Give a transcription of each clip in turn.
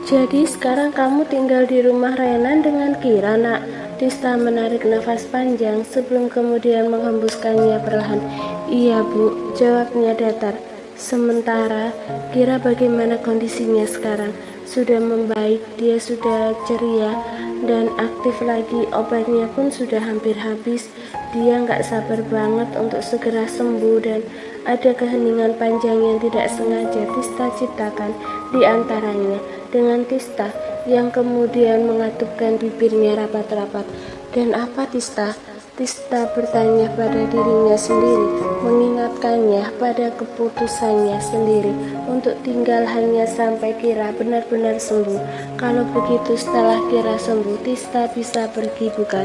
Jadi sekarang kamu tinggal di rumah Renan dengan Kira, nak? Tista menarik nafas panjang sebelum kemudian menghembuskannya perlahan. Iya, Bu, jawabnya datar. Sementara, Kira bagaimana kondisinya sekarang? Sudah membaik, dia sudah ceria dan aktif lagi, obatnya pun sudah hampir habis. Dia nggak sabar banget untuk segera sembuh dan ada keheningan panjang yang tidak sengaja Tista ciptakan di antaranya dengan Tista yang kemudian mengatupkan bibirnya rapat-rapat. Dan apa Tista? Tista bertanya pada dirinya sendiri, mengingatkannya pada keputusannya sendiri untuk tinggal hanya sampai Kira benar-benar sembuh. Kalau begitu setelah Kira sembuh, Tista bisa pergi, bukan?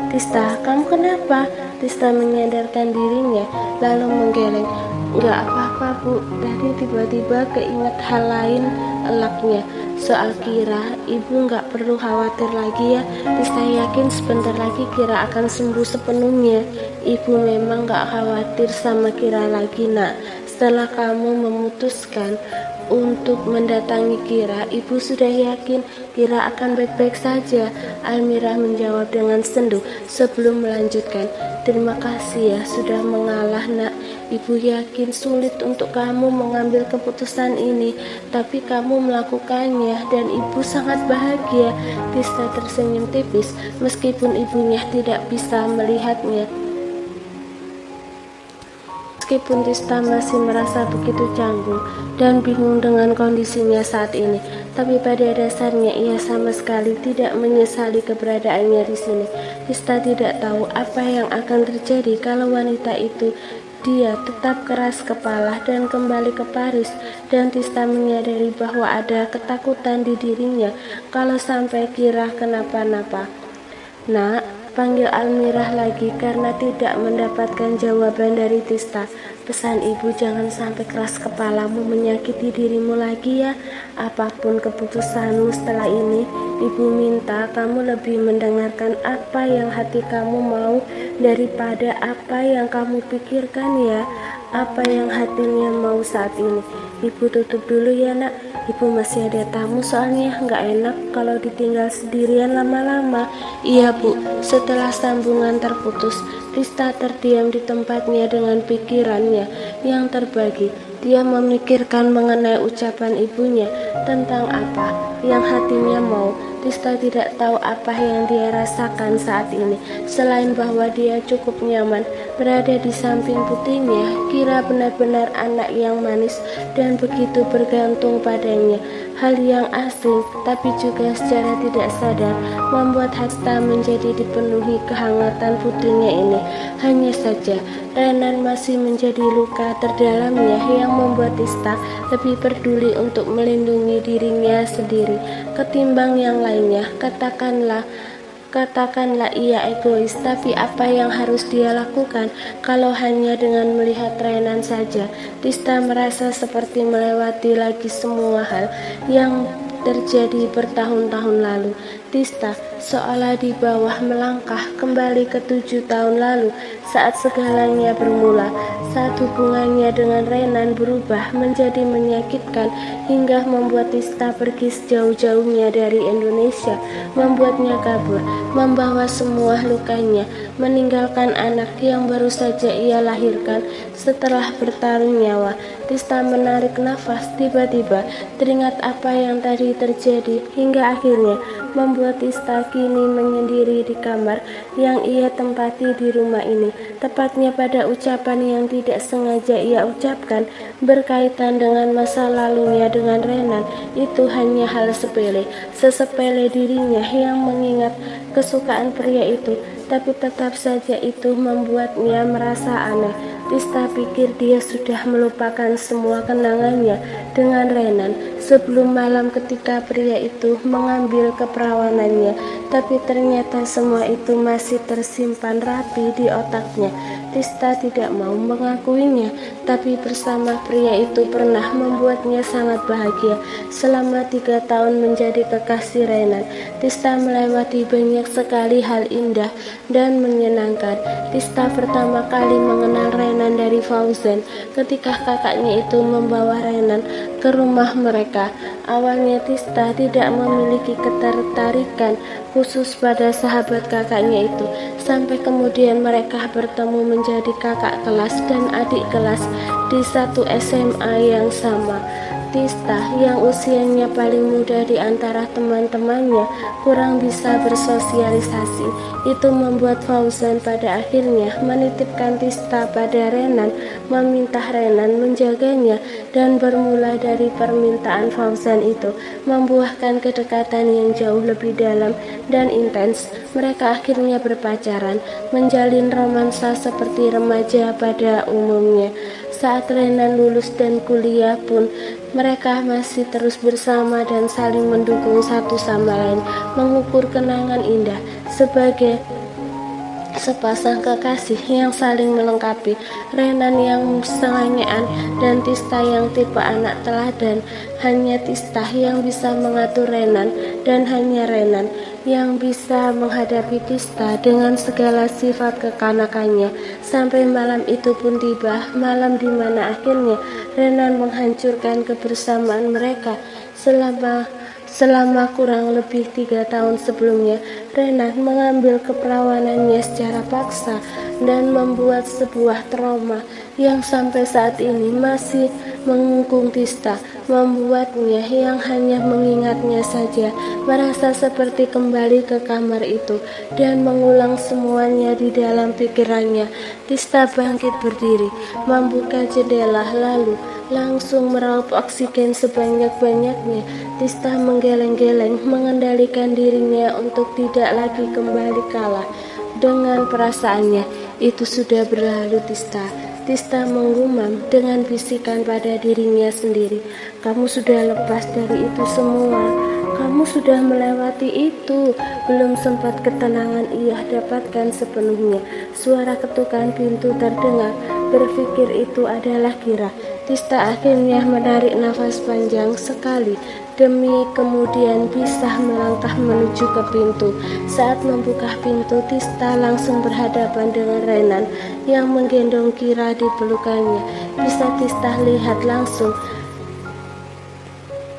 Tista, kamu kenapa? Tista menyadarkan dirinya, lalu menggeleng. Enggak apa-apa, Bu. Tadi tiba-tiba keinget hal lain, elaknya. Soal Kira, Ibu nggak perlu khawatir lagi ya. Tista yakin sebentar lagi Kira akan sembuh sepenuhnya. Ibu memang nggak khawatir sama Kira lagi, nak. Setelah kamu memutuskan untuk mendatangi Kira, Ibu sudah yakin Kira akan baik-baik saja. Almirah menjawab dengan sendu sebelum melanjutkan. Terima kasih ya sudah mengalah, nak. Ibu yakin sulit untuk kamu mengambil keputusan ini, tapi kamu melakukannya dan Ibu sangat bahagia. Tista tersenyum tipis meskipun ibunya tidak bisa melihatnya. Meskipun Tista masih merasa begitu canggung dan bingung dengan kondisinya saat ini, tapi pada dasarnya ia sama sekali tidak menyesali keberadaannya di sini. Tista tidak tahu apa yang akan terjadi kalau wanita itu dia tetap keras kepala dan kembali ke Paris, dan Tista menyadari bahwa ada ketakutan di dirinya kalau sampai Kira kenapa-napa. Nak, panggil Almirah lagi karena tidak mendapatkan jawaban dari Tista. Pesan Ibu jangan sampai keras kepalamu menyakiti dirimu lagi ya. Apapun keputusanmu setelah ini, Ibu minta kamu lebih mendengarkan apa yang hati kamu mau daripada apa yang kamu pikirkan ya. Apa yang hatinya mau saat ini. Ibu tutup dulu ya, nak. Ibu masih ada tamu soalnya nggak enak kalau ditinggal sendirian lama-lama. Iya, Bu. Setelah sambungan terputus, Tista terdiam di tempatnya dengan pikirannya yang terbagi. Dia memikirkan mengenai ucapan ibunya tentang apa yang hatinya mau. Tista tidak tahu apa yang dia rasakan saat ini, selain bahwa dia cukup nyaman berada di samping putrinya. Kira benar-benar anak yang manis dan begitu bergantung padanya. Hal yang asing tapi juga secara tidak sadar membuat Hasta menjadi dipenuhi kehangatan putrinya ini. Hanya saja Renan masih menjadi luka terdalamnya yang membuat Tista lebih peduli untuk melindungi dirinya sendiri ketimbang yang lainnya. Katakanlah ia egois, tapi apa yang harus dia lakukan kalau hanya dengan melihat Renan saja? Tista merasa seperti melewati lagi semua hal yang terjadi bertahun-tahun lalu. Tista seolah di bawah melangkah kembali ke 7 tahun lalu saat segalanya bermula, saat hubungannya dengan Renan berubah menjadi menyakitkan hingga membuat Tista pergi sejauh-jauhnya dari Indonesia, membuatnya kabur, membawa semua lukanya, meninggalkan anak yang baru saja ia lahirkan setelah bertaruh nyawa. Tista menarik nafas, tiba-tiba teringat apa yang tadi terjadi hingga akhirnya membuat Tista kini menyendiri di kamar yang ia tempati di rumah ini, tepatnya pada ucapan yang tidak sengaja ia ucapkan berkaitan dengan masa lalunya dengan Renan. Itu hanya hal sepele, sesepele dirinya yang mengingat kesukaan pria itu, tapi tetap saja itu membuatnya merasa aneh. Tista pikir dia sudah melupakan semua kenangannya dengan Renan sebelum malam ketika pria itu mengambil keperawanannya, tapi ternyata semua itu masih tersimpan rapi di otaknya. Tista tidak mau mengakuinya, tapi bersama pria itu pernah membuatnya sangat bahagia selama 3 tahun menjadi kekasih Renan. Tista melewati banyak sekali hal indah dan menyenangkan. Tista pertama kali mengenal Renan dari Fauzan ketika kakaknya itu membawa Renan ke rumah mereka. Awalnya Tista tidak memiliki ketertarikan khusus pada sahabat kakaknya itu, sampai kemudian mereka bertemu menjadi kakak kelas dan adik kelas di satu SMA yang sama. Tista yang usianya paling muda di antara teman-temannya kurang bisa bersosialisasi. Itu membuat Fauzan pada akhirnya menitipkan Tista pada Renan, meminta Renan menjaganya, dan bermula dari permintaan Fauzan itu membuahkan kedekatan yang jauh lebih dalam dan intens. Mereka akhirnya berpacaran, menjalin romansa seperti remaja pada umumnya. Saat Renan lulus dan kuliah pun mereka masih terus bersama dan saling mendukung satu sama lain, mengukur kenangan indah sebagai sepasang kekasih yang saling melengkapi. Renan yang selengean dan Tista yang tipe anak teladan. Hanya Tista yang bisa mengatur Renan dan hanya Renan yang bisa menghadapi Tista dengan segala sifat kekanakannya. Sampai malam itu pun tiba, malam di mana akhirnya Renan menghancurkan kebersamaan mereka selama kurang lebih 3 tahun sebelumnya. Renan mengambil keperawanannya secara paksa dan membuat sebuah trauma yang sampai saat ini masih mengungkung Tista, membuatnya yang hanya mengingatnya saja merasa seperti kembali ke kamar itu dan mengulang semuanya di dalam pikirannya. Tista bangkit berdiri, membuka jendela, lalu langsung meraup oksigen sebanyak-banyaknya. Tista menggeleng-geleng, mengendalikan dirinya untuk tidak lagi kembali kalah dengan perasaannya. Itu sudah berlalu, Tista. Tista menggumam dengan bisikan pada dirinya sendiri. Kamu sudah lepas dari itu semua. Kamu sudah melewati itu. Belum sempat ketenangan ia dapatkan sepenuhnya. Suara ketukan pintu terdengar. Berpikir itu adalah Kira. Tista akhirnya menarik nafas panjang sekali demi kemudian bisa melangkah menuju ke pintu. Saat membuka pintu, Tista langsung berhadapan dengan Renan yang menggendong Kira di pelukannya. Bisa Tista lihat langsung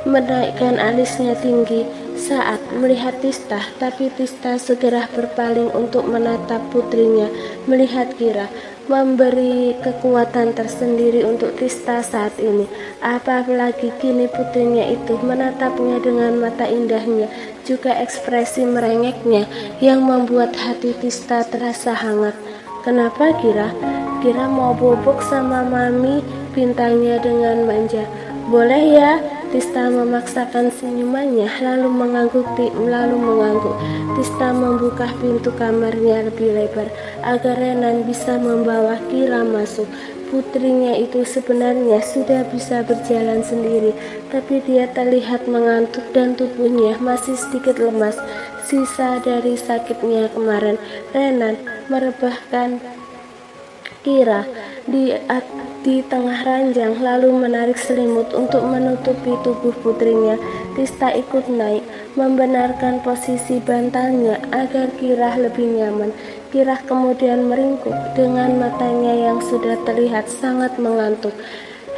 menaikkan alisnya tinggi saat melihat Tista, tapi Tista segera berpaling untuk menatap putrinya. Melihat Kira memberi kekuatan tersendiri untuk Tista saat ini. Apalagi kini putrinya itu menatapnya dengan mata indahnya, juga ekspresi merengeknya yang membuat hati Tista terasa hangat. Kenapa Kira? Kira mau bobok sama mami, pintanya dengan manja. Boleh ya? Tista memaksakan senyumannya lalu mengangguk. Tista membuka pintu kamarnya lebih lebar agar Renan bisa membawa Kira masuk. Putrinya itu sebenarnya sudah bisa berjalan sendiri, tapi dia terlihat mengantuk dan tubuhnya masih sedikit lemas, sisa dari sakitnya kemarin. Renan merebahkan Kira di tengah ranjang lalu menarik selimut untuk menutupi tubuh putrinya. Tista ikut naik, membenarkan posisi bantalnya agar Kira lebih nyaman. Kira kemudian meringkuk dengan matanya yang sudah terlihat sangat mengantuk.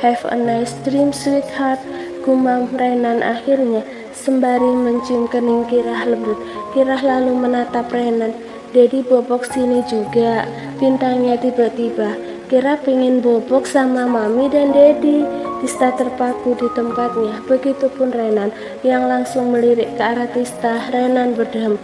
Have a nice dream, sweetheart, gumam Renan akhirnya sembari mencium kening Kira lembut. Kira lalu menatap Renan. Dedi bobok sini juga, pintanya tiba-tiba. Kira pengen bobok sama mami dan Dedi. Tista terpaku di tempatnya, begitupun Renan yang langsung melirik ke arah Tista. Renan berdeham.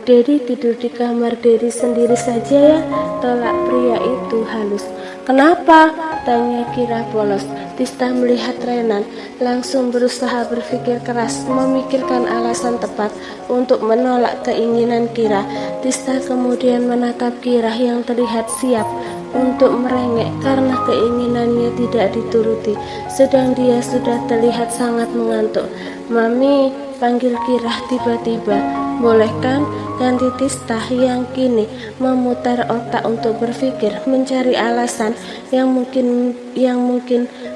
Dedi tidur di kamar Dedi sendiri saja ya, tolak pria itu halus. Kenapa? Tanya Kira polos. Tista melihat Renan, langsung berusaha berpikir keras, memikirkan alasan tepat untuk menolak keinginan Kira. Tista kemudian menatap Kira yang terlihat siap untuk merengek karena keinginannya tidak dituruti, sedang dia sudah terlihat sangat mengantuk. Mami, panggil Kira tiba-tiba. Boleh kan? Ganti Tista yang kini memutar otak untuk berpikir, mencari alasan yang mungkin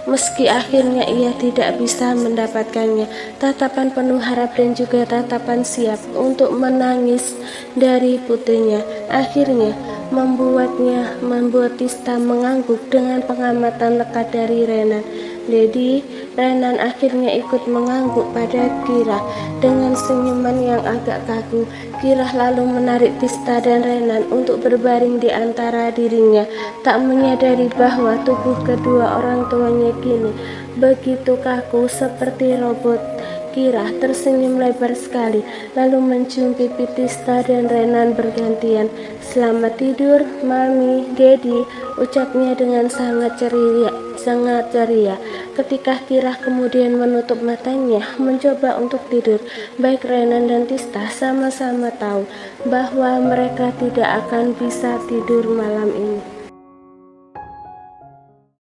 meski akhirnya ia tidak bisa mendapatkannya. Tatapan penuh harap dan juga tatapan siap untuk menangis dari putrinya akhirnya membuat Tista mengangguk dengan pengamatan lekat dari Renan. Lady, Renan akhirnya ikut mengangguk pada Kira dengan senyuman yang agak kaku. Kira lalu menarik Tista dan Renan untuk berbaring di antara dirinya, tak menyadari bahwa tubuh kedua orang tuanya kini begitu kaku seperti robot. Kira tersenyum lebar sekali, lalu mencium pipi Tista dan Renan bergantian. "Selamat tidur, Mami, Daddy," ucapnya dengan sangat ceria. Ketika Kira kemudian menutup matanya, mencoba untuk tidur, baik Renan dan Tista sama-sama tahu bahwa mereka tidak akan bisa tidur malam ini.